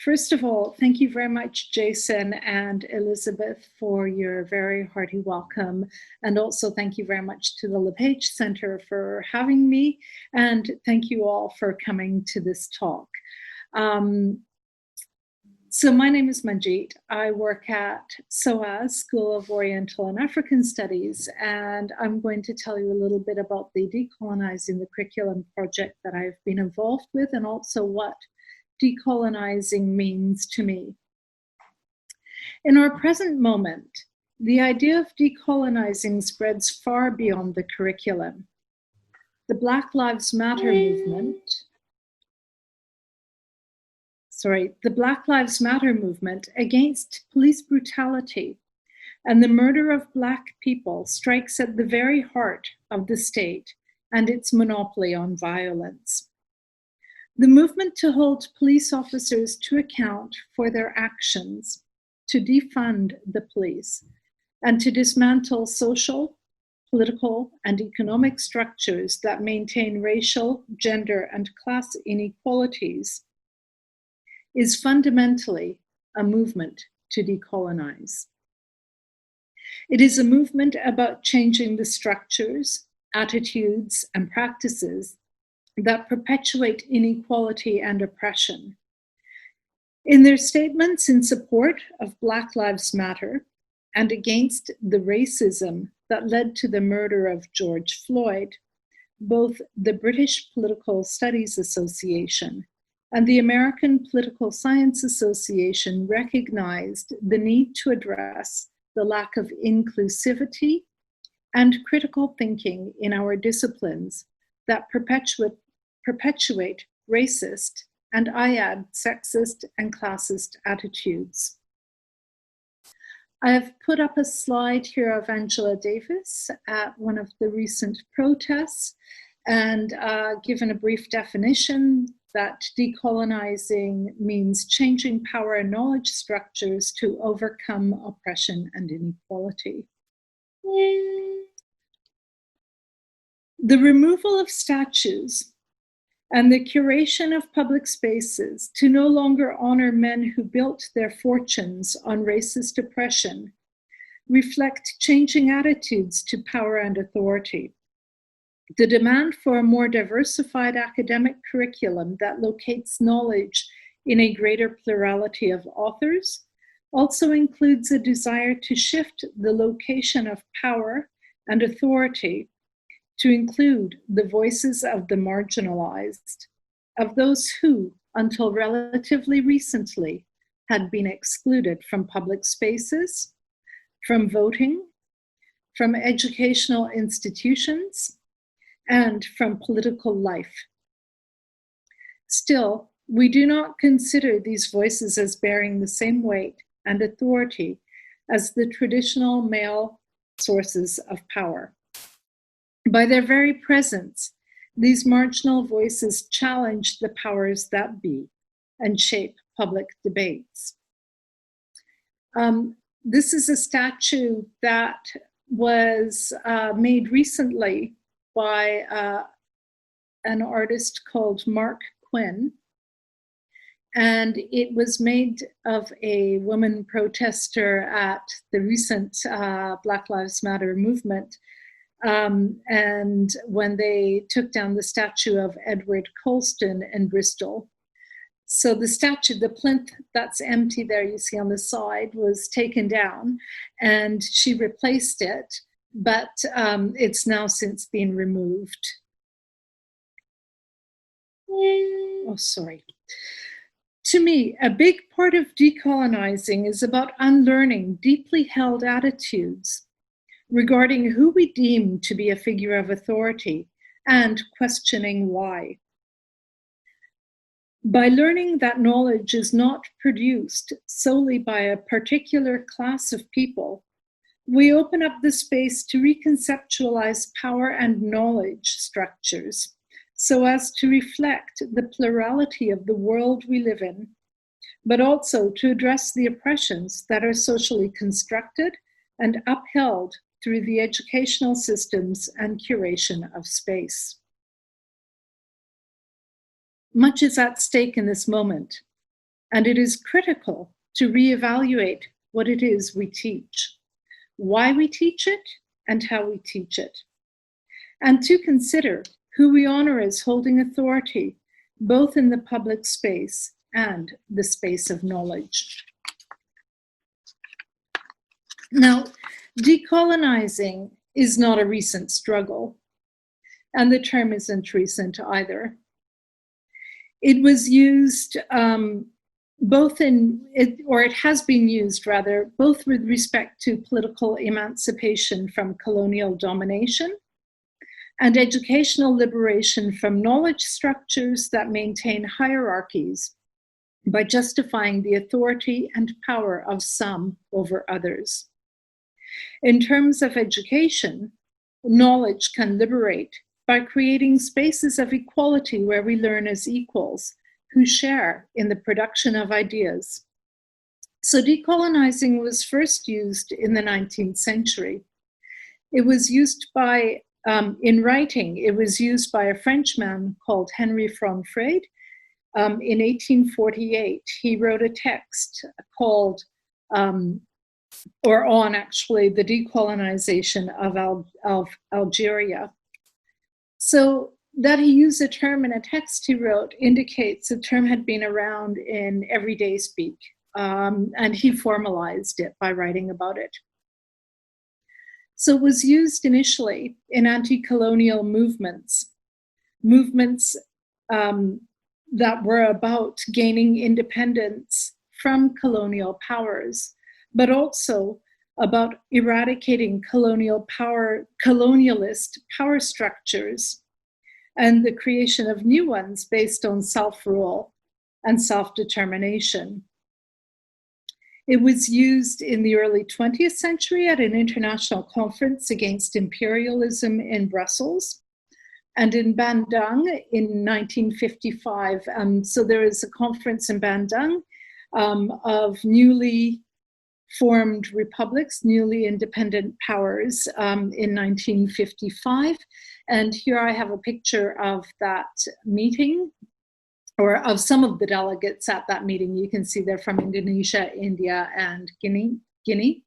First of all, thank you very much, Jason and Elizabeth, for your very hearty welcome. And also thank you very much to the LePage Center for having me. And thank you all for coming to this talk. So my name is Manjeet. I work at SAOS, School of Oriental and African Studies, and I'm going to tell you a little bit about the Decolonizing the Curriculum project that I've been involved with, and also what decolonizing means to me. In our present moment, the idea of decolonizing spreads far beyond the curriculum. The Black Lives Matter movement, against police brutality and the murder of Black people strikes at the very heart of the state and its monopoly on violence. The movement to hold police officers to account for their actions, to defund the police, and to dismantle social, political, and economic structures that maintain racial, gender, and class inequalities is fundamentally a movement to decolonize. It is a movement about changing the structures, attitudes, and practices that perpetuate inequality and oppression. In their statements in support of Black Lives Matter and against the racism that led to the murder of George Floyd, both the British Political Studies Association and the American Political Science Association recognized the need to address the lack of inclusivity and critical thinking in our disciplines that perpetuate racist, and I add sexist and classist attitudes. I have put up a slide here of Angela Davis at one of the recent protests and given a brief definition that decolonizing means changing power and knowledge structures to overcome oppression and inequality. The removal of statues and the curation of public spaces to no longer honor men who built their fortunes on racist oppression reflect changing attitudes to power and authority. The demand for a more diversified academic curriculum that locates knowledge in a greater plurality of authors also includes a desire to shift the location of power and authority to include the voices of the marginalized, of those who, until relatively recently, had been excluded from public spaces, from voting, from educational institutions, and from political life. Still, we do not consider these voices as bearing the same weight and authority as the traditional male sources of power. By their very presence, these marginal voices challenge the powers that be and shape public debates. This is a statue that was made recently by an artist called Mark Quinn. And it was made of a woman protester at the recent Black Lives Matter movement. And when they took down the statue of Edward Colston in Bristol. So the statue, the plinth that's empty there, you see on the side, was taken down and she replaced it, but it's now since been removed. Oh, sorry. To me, a big part of decolonizing is about unlearning deeply held attitudes regarding who we deem to be a figure of authority and questioning why. By learning that knowledge is not produced solely by a particular class of people, we open up the space to reconceptualize power and knowledge structures so as to reflect the plurality of the world we live in, but also to address the oppressions that are socially constructed and upheld through the educational systems and curation of space. Much is at stake in this moment. and it is critical to reevaluate what it is we teach, why we teach it, and how we teach it, and to consider who we honor as holding authority, both in the public space and the space of knowledge. Now, decolonizing is not a recent struggle, and the term isn't recent either. It was used it has been used rather, both with respect to political emancipation from colonial domination and educational liberation from knowledge structures that maintain hierarchies by justifying the authority and power of some over others. In terms of education, knowledge can liberate by creating spaces of equality where we learn as equals who share in the production of ideas. So decolonizing was first used in the 19th century. It was used in writing, it was used by a Frenchman called Henry Franz Fanon in 1848. He wrote a text called, on the decolonization of Algeria. So that he used a term in a text he wrote indicates the term had been around in everyday speak, and he formalized it by writing about it. So it was used initially in anti-colonial movements that were about gaining independence from colonial powers, but also about eradicating colonialist power structures and the creation of new ones based on self-rule and self-determination. It was used in the early 20th century at an international conference against imperialism in Brussels and in Bandung in 1955. So there is a conference in Bandung of newly formed republics, newly independent powers in 1955. And here I have a picture of that meeting, or of some of the delegates at that meeting. You can see they're from Indonesia, India, and Guinea.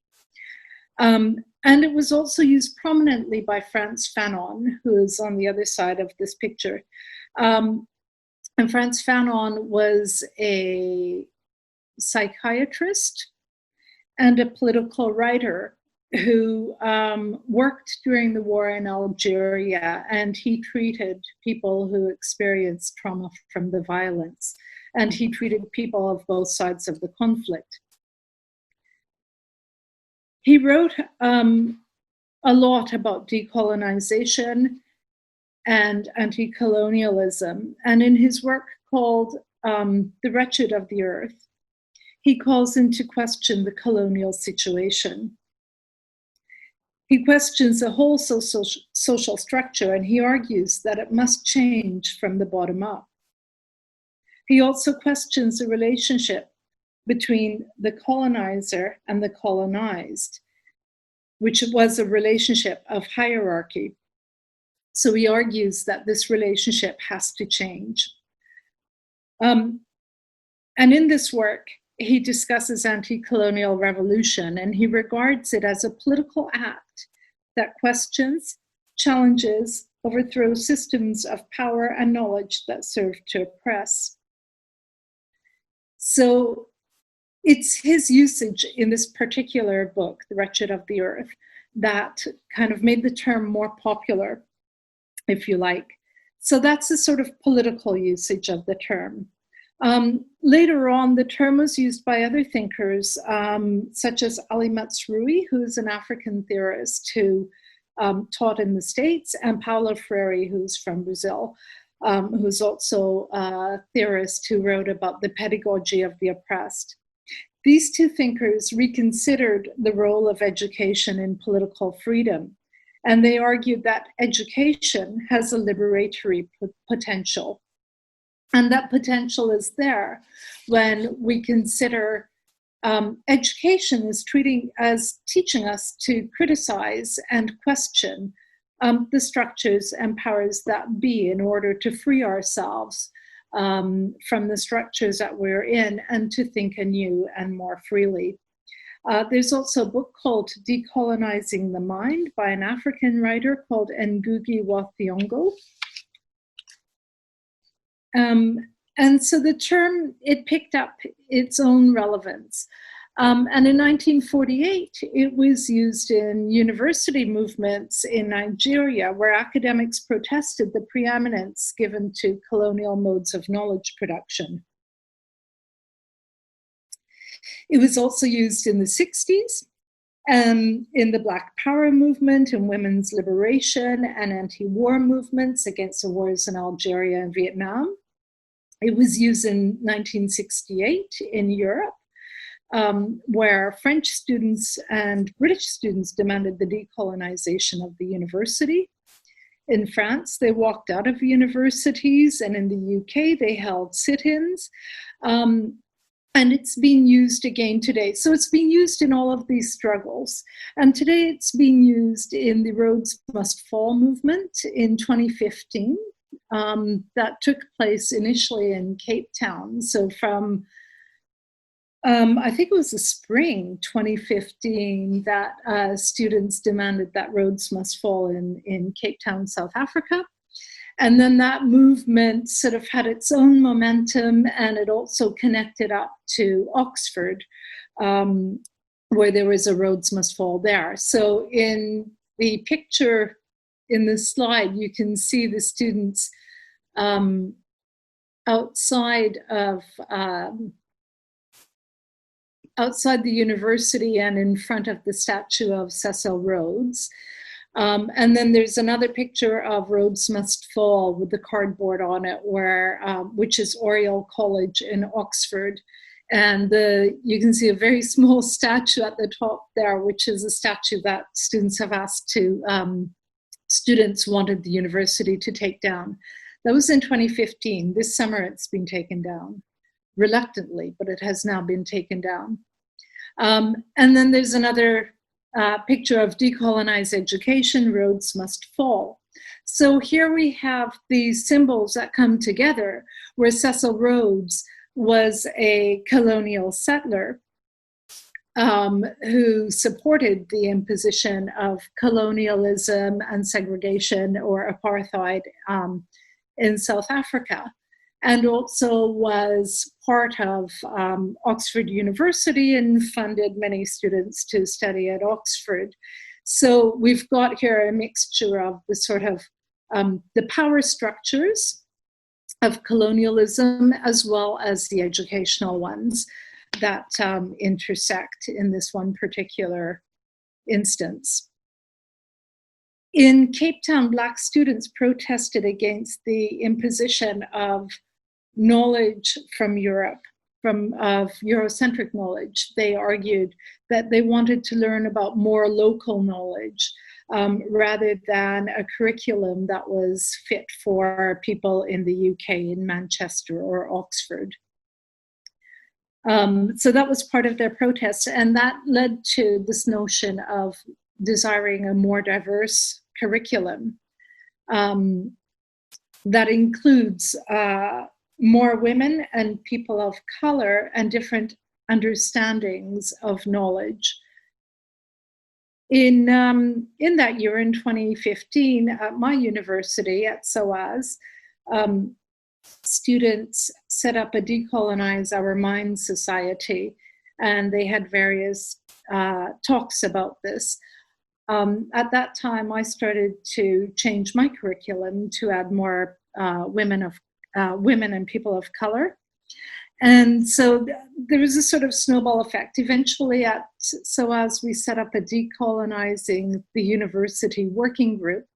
And it was also used prominently by Franz Fanon, who is on the other side of this picture. And Franz Fanon was a psychiatrist and a political writer who worked during the war in Algeria, and he treated people who experienced trauma from the violence, and he treated people of both sides of the conflict. He wrote a lot about decolonization and anti-colonialism, and in his work called The Wretched of the Earth, he calls into question the colonial situation. He questions the whole social structure, and he argues that it must change from the bottom up. He also questions the relationship between the colonizer and the colonized, which was a relationship of hierarchy. So he argues that this relationship has to change. And in this work, he discusses anti-colonial revolution, and he regards it as a political act that questions, challenges, overthrows systems of power and knowledge that serve to oppress. So it's his usage in this particular book, The Wretched of the Earth, that kind of made the term more popular, if you like. So that's a sort of political usage of the term. Later on, the term was used by other thinkers, such as Ali Mazrui, who is an African theorist who taught in the States, and Paulo Freire, who's from Brazil, who's also a theorist who wrote about the pedagogy of the oppressed. These two thinkers reconsidered the role of education in political freedom, and they argued that education has a liberatory potential. And that potential is there when we consider education as teaching us to criticize and question the structures and powers that be in order to free ourselves from the structures that we're in and to think anew and more freely. There's also a book called Decolonizing the Mind by an African writer called Ngugi wa Thiong'o. And so the term, it picked up its own relevance. And in 1948, it was used in university movements in Nigeria, where academics protested the preeminence given to colonial modes of knowledge production. It was also used in the 60s in the Black Power movement and women's liberation and anti-war movements against the wars in Algeria and Vietnam. It was used in 1968 in Europe, where French students and British students demanded the decolonization of the university. In France, they walked out of universities, and in the UK, they held sit-ins. And it's being used again today. So it's being used in all of these struggles. And today it's being used in the Rhodes Must Fall movement in 2015. That took place initially in Cape Town. So from, I think it was the spring 2015 that students demanded that Rhodes must fall in Cape Town, South Africa. And then that movement sort of had its own momentum, and it also connected up to Oxford, where there was a Rhodes Must Fall there. So in the picture in the slide, you can see the students outside the university and in front of the statue of Cecil Rhodes. And then there's another picture of Rhodes Must Fall with the cardboard on it, where which is Oriel College in Oxford. And you can see a very small statue at the top there, which is a statue that students have asked to, students wanted the university to take down. That was in 2015. This summer it's been taken down, reluctantly, but it has now been taken down. And then there's another picture of decolonized education, Rhodes Must Fall. So here we have these symbols that come together, where Cecil Rhodes was a colonial settler who supported the imposition of colonialism and segregation or apartheid in South Africa, and also was part of Oxford University and funded many students to study at Oxford. So we've got here a mixture of the sort of the power structures of colonialism, as well as the educational ones that intersect in this one particular instance. In Cape Town, Black students protested against the imposition of knowledge from Europe, of Eurocentric knowledge. They argued that they wanted to learn about more local knowledge rather than a curriculum that was fit for people in the UK, in Manchester or Oxford. So that was part of their protest, and that led to this notion of desiring a more diverse curriculum that includes more women and people of color and different understandings of knowledge. In that year, in 2015, at my university at SAOS, students set up a Decolonize Our Minds Society, and they had various talks about this. At that time, I started to change my curriculum to add more women and people of color. And so there was a sort of snowball effect. Eventually at SAOS, we set up a Decolonizing the University working group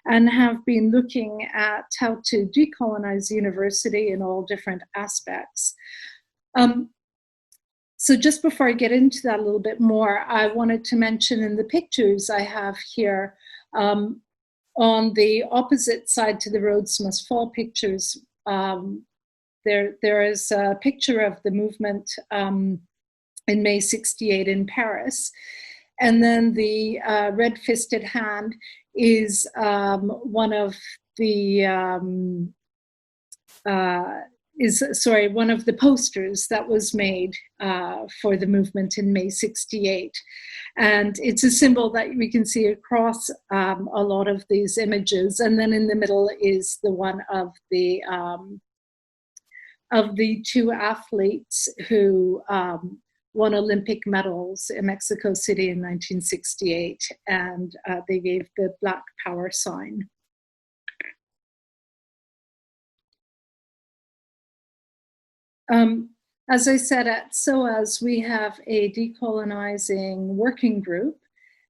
and have been looking at how to decolonize university in all different aspects. So just before I get into that a little bit more, I wanted to mention in the pictures I have here, on the opposite side to the Rhodes Must Fall pictures, there is a picture of the movement in May '68 in Paris. And then the red-fisted hand is one of the one of the posters that was made for the movement in May '68. And it's a symbol that we can see across a lot of these images. And then in the middle is the one of the two athletes who won Olympic medals in Mexico City in 1968, and they gave the Black Power sign. As I said, at SAOS, we have a decolonizing working group,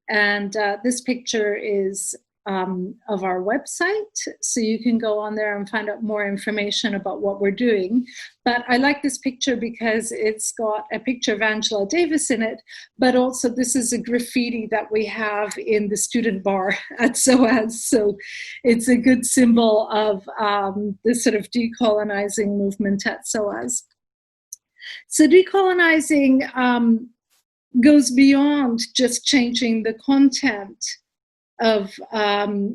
and this picture is of our website, so you can go on there and find out more information about what we're doing. But I like this picture because it's got a picture of Angela Davis in it, but also this is a graffiti that we have in the student bar at SAOS, so it's a good symbol of this sort of decolonizing movement at SAOS. So decolonizing goes beyond just changing the content of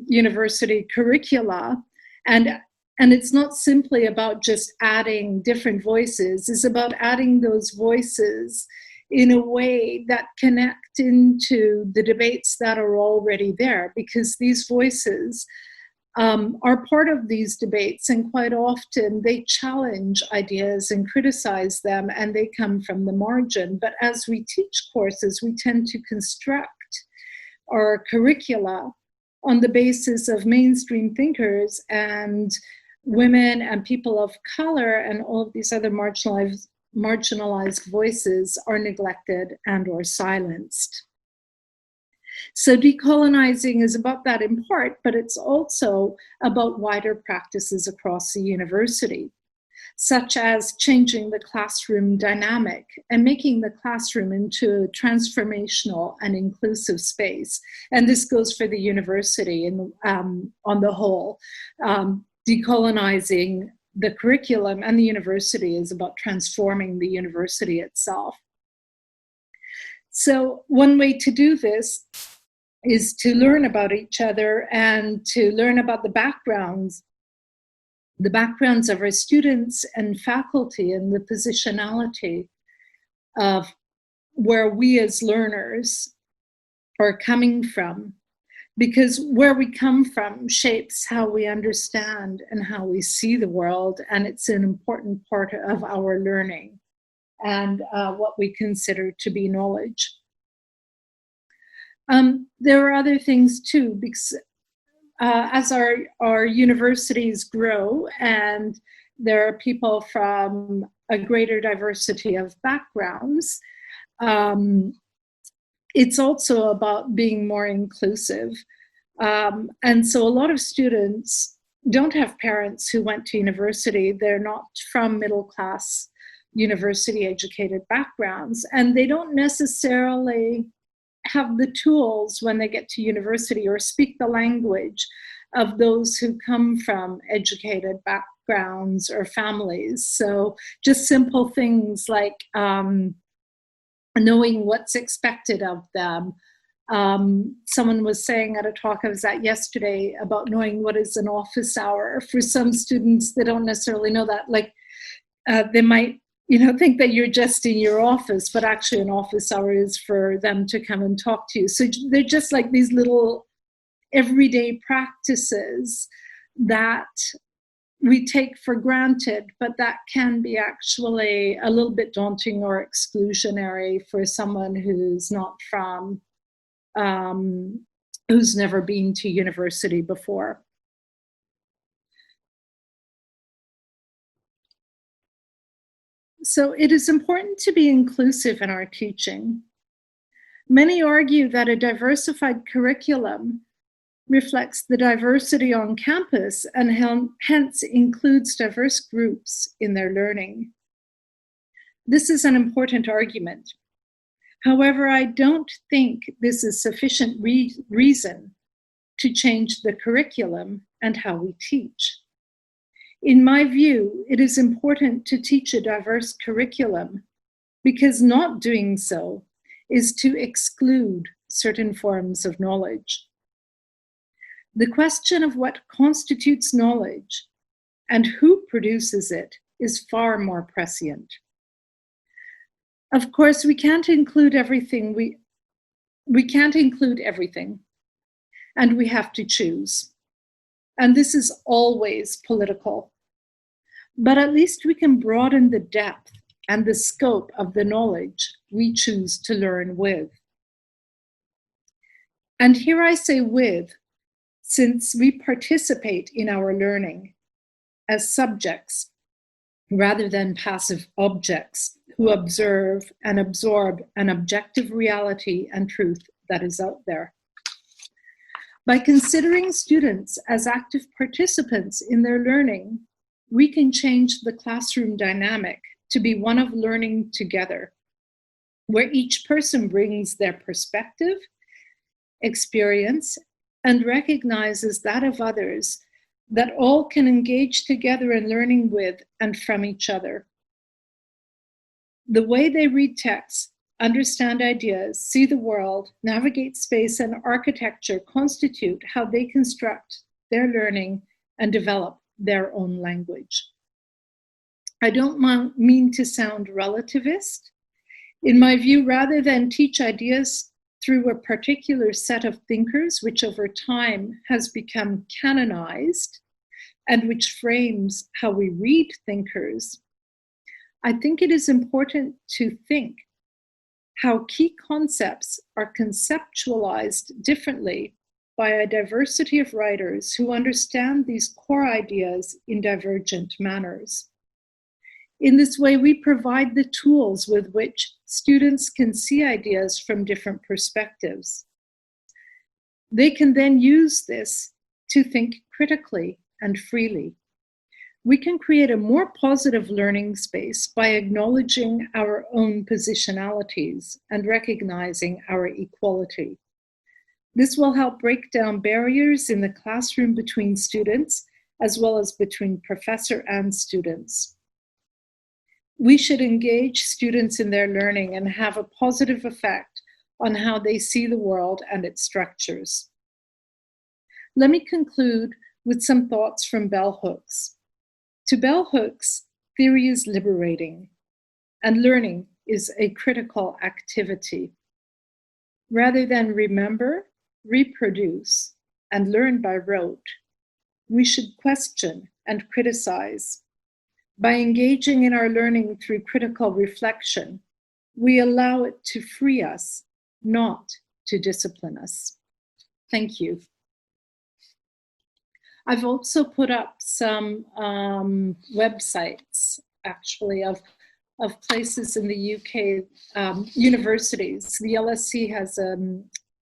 university curricula, and it's not simply about just adding different voices. It's about adding those voices in a way that connect into the debates that are already there, because these voices are part of these debates, and quite often they challenge ideas and criticize them, and they come from the margin. But as we teach courses, we tend to construct our curricula on the basis of mainstream thinkers, and women and people of color and all of these other marginalized voices are neglected and or silenced. So decolonizing is about that in part, but it's also about wider practices across the university, such as changing the classroom dynamic and making the classroom into a transformational and inclusive space. And this goes for the university on the whole. Decolonizing the curriculum and the university is about transforming the university itself. So one way to do this is to learn about each other and to learn about the backgrounds of our students and faculty, and the positionality of where we as learners are coming from. Because where we come from shapes how we understand and how we see the world, and it's an important part of our learning and what we consider to be knowledge. There are other things too, because as our universities grow and there are people from a greater diversity of backgrounds, it's also about being more inclusive. And so a lot of students don't have parents who went to university. They're not from middle class university educated backgrounds, and they don't necessarily have the tools when they get to university or speak the language of those who come from educated backgrounds or families. So just simple things like knowing what's expected of them. Someone was saying at a talk I was at yesterday about knowing what is an office hour. For some students, they don't necessarily know that. Like they might think that you're just in your office, but actually an office hour is for them to come and talk to you. So they're just like these little everyday practices that we take for granted, but that can be actually a little bit daunting or exclusionary for someone who's not from, who's never been to university before. So it is important to be inclusive in our teaching. Many argue that a diversified curriculum reflects the diversity on campus and hence includes diverse groups in their learning. This is an important argument. However, I don't think this is sufficient reason to change the curriculum and how we teach. In my view, it is important to teach a diverse curriculum because not doing so is to exclude certain forms of knowledge. The question of what constitutes knowledge and who produces it is far more prescient. Of course, we can't include everything. We can't include everything, and we have to choose. And this is always political. But at least we can broaden the depth and the scope of the knowledge we choose to learn with. And here I say with, since we participate in our learning as subjects rather than passive objects who observe and absorb an objective reality and truth that is out there. By considering students as active participants in their learning, we can change the classroom dynamic to be one of learning together, where each person brings their perspective, experience, and recognizes that of others, that all can engage together in learning with and from each other. The way they read texts, understand ideas, see the world, navigate space and architecture constitute how they construct their learning and develop their own language. I don't mean to sound relativist. In my view, rather than teach ideas through a particular set of thinkers, which over time has become canonized and which frames how we read thinkers, I think it is important to think how key concepts are conceptualized differently by a diversity of writers who understand these core ideas in divergent manners. In this way, we provide the tools with which students can see ideas from different perspectives. They can then use this to think critically and freely. We can create a more positive learning space by acknowledging our own positionalities and recognizing our equality. This will help break down barriers in the classroom between students, as well as between professor and students. We should engage students in their learning and have a positive effect on how they see the world and its structures. Let me conclude with some thoughts from bell hooks. To bell hooks, theory is liberating, and learning is a critical activity. Rather than remember, reproduce, and learn by rote, we should question and criticize. By engaging in our learning through critical reflection, we allow it to free us, not to discipline us. Thank you. I've also put up some websites, actually, of places in the UK, universities. The LSE has a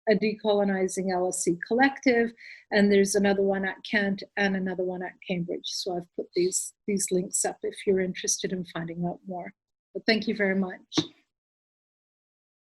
Decolonizing LSE collective, and there's another one at Kent and another one at Cambridge. So I've put these links up if you're interested in finding out more. But thank you very much.